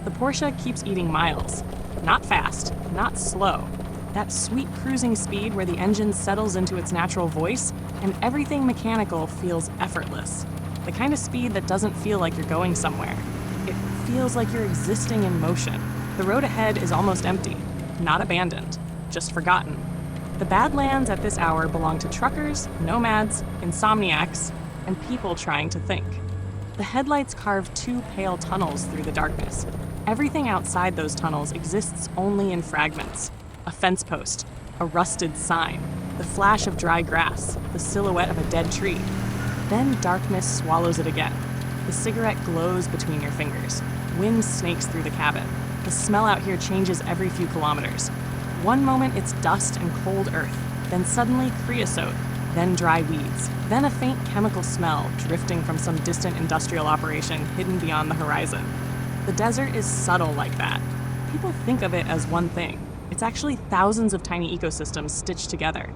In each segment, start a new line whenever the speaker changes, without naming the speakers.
The Porsche keeps eating miles. Not fast, not slow. That sweet cruising speed where the engine settles into its natural voice and everything mechanical feels effortless. The kind of speed that doesn't feel like you're going somewhere. It feels like you're existing in motion. The road ahead is almost empty, not abandoned, just forgotten. The Badlands at this hour belong to truckers, nomads, insomniacs, and people trying to think. The headlights carve two pale tunnels through the darkness. Everything outside those tunnels exists only in fragments. A fence post, a rusted sign, the flash of dry grass, the silhouette of a dead tree. Then darkness swallows it again. The cigarette glows between your fingers. Wind snakes through the cabin. The smell out here changes every few kilometers. One moment it's dust and cold earth, then suddenly creosote, then dry weeds, then a faint chemical smell drifting from some distant industrial operation hidden beyond the horizon. The desert is subtle like that. People think of it as one thing. It's actually thousands of tiny ecosystems stitched together.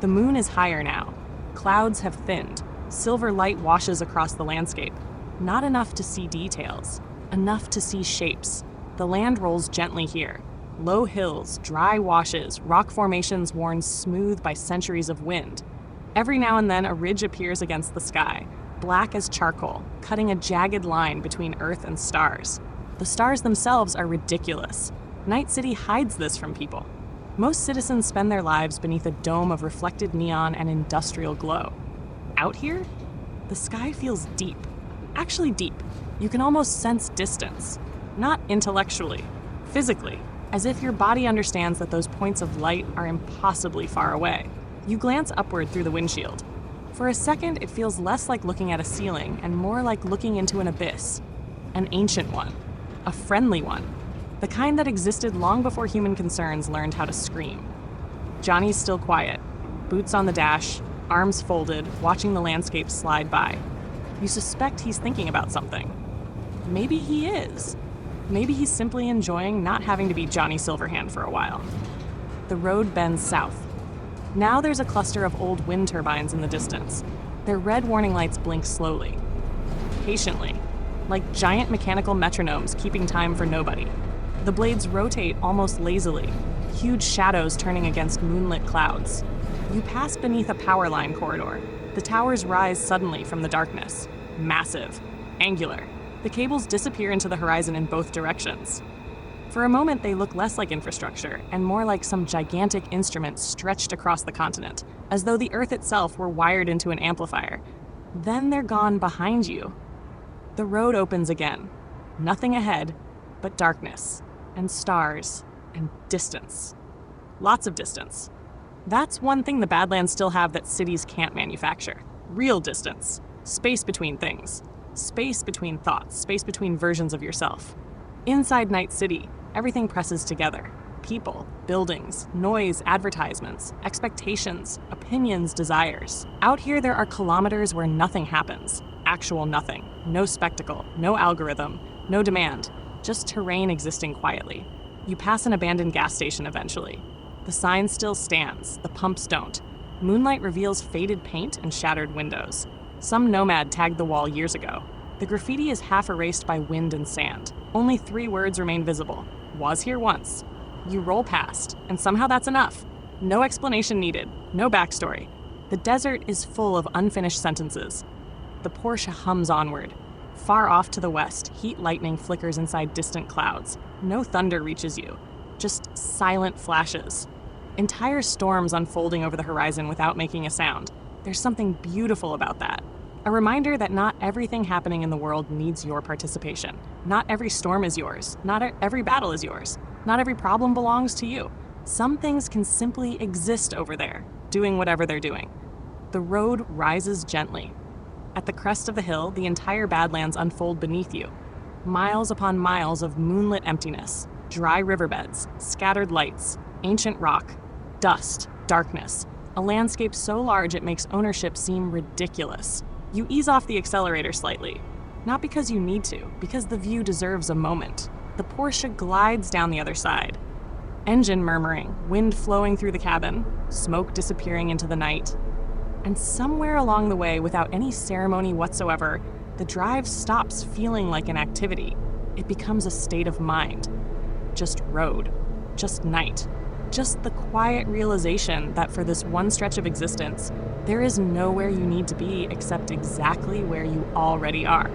The moon is higher now. Clouds have thinned. Silver light washes across the landscape. Not enough to see details. Enough to see shapes. The land rolls gently here. Low hills, dry washes, rock formations worn smooth by centuries of wind. Every now and then a ridge appears against the sky, black as charcoal, cutting a jagged line between Earth and stars. The stars themselves are ridiculous. Night City hides this from people. Most citizens spend their lives beneath a dome of reflected neon and industrial glow. Out here, the sky feels deep. Actually deep. You can almost sense distance. Not intellectually, physically, as if your body understands that those points of light are impossibly far away. You glance upward through the windshield. For a second, it feels less like looking at a ceiling and more like looking into an abyss. An ancient one. A friendly one. The kind that existed long before human concerns learned how to scream. Johnny's still quiet, boots on the dash, arms folded, watching the landscape slide by. You suspect he's thinking about something. Maybe he is. Maybe he's simply enjoying not having to be Johnny Silverhand for a while. The road bends south. Now there's a cluster of old wind turbines in the distance. Their red warning lights blink slowly, patiently, like giant mechanical metronomes keeping time for nobody. The blades rotate almost lazily, huge shadows turning against moonlit clouds. You pass beneath a power line corridor. The towers rise suddenly from the darkness. Massive, angular. The cables disappear into the horizon in both directions. For a moment, they look less like infrastructure and more like some gigantic instrument stretched across the continent, as though the Earth itself were wired into an amplifier. Then they're gone behind you. The road opens again. Nothing ahead, but darkness, and stars, and distance. Lots of distance. That's one thing the Badlands still have that cities can't manufacture. Real distance. Space between things. Space between thoughts. Space between versions of yourself. Inside Night City, everything presses together. People, buildings, noise, advertisements, expectations, opinions, desires. Out here, there are kilometers where nothing happens. Actual nothing. No spectacle, no algorithm, no demand. Just terrain existing quietly. You pass an abandoned gas station eventually. The sign still stands, the pumps don't. Moonlight reveals faded paint and shattered windows. Some nomad tagged the wall years ago. The graffiti is half erased by wind and sand. Only 3 words remain visible. Was here once. You roll past, and somehow that's enough. No explanation needed, no backstory. The desert is full of unfinished sentences. The Porsche hums onward. Far off to the west, heat lightning flickers inside distant clouds. No thunder reaches you, just silent flashes. Entire storms unfolding over the horizon without making a sound. There's something beautiful about that. A reminder that not everything happening in the world needs your participation. Not every storm is yours. Not every battle is yours. Not every problem belongs to you. Some things can simply exist over there, doing whatever they're doing. The road rises gently. At the crest of the hill, the entire Badlands unfold beneath you. Miles upon miles of moonlit emptiness, dry riverbeds, scattered lights, ancient rock, dust, darkness. A landscape so large it makes ownership seem ridiculous. You ease off the accelerator slightly. Not because you need to, because the view deserves a moment. The Porsche glides down the other side. Engine murmuring, wind flowing through the cabin, smoke disappearing into the night. And somewhere along the way, without any ceremony whatsoever, the drive stops feeling like an activity. It becomes a state of mind. Just road. Just night. Just the quiet realization that for this one stretch of existence, there is nowhere you need to be except exactly where you already are.